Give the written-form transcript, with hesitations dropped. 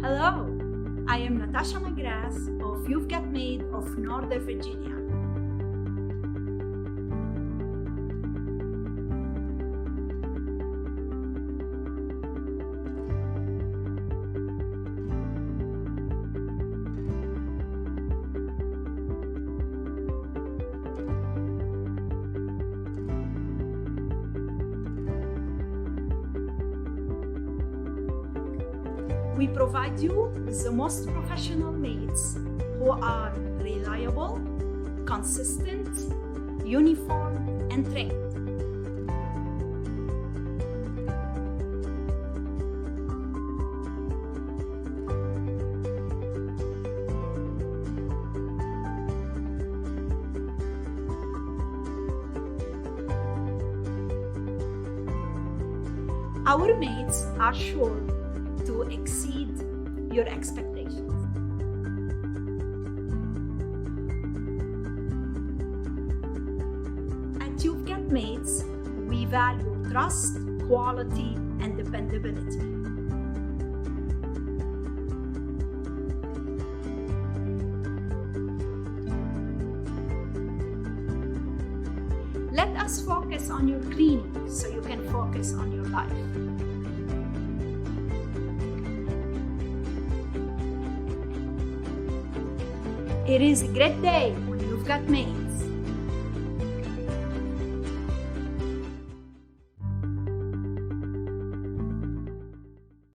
Hello, I am Natasha McGrath of You've Got Maid of Northern Virginia. We provide you with the most professional maids who are reliable, consistent, uniform, and trained. Our maids are sure to exceed your expectations. At You've Got Maids, we value trust, quality, and dependability. Let us focus on your cleaning so you can focus on your life. It is a great day when you've got Maids.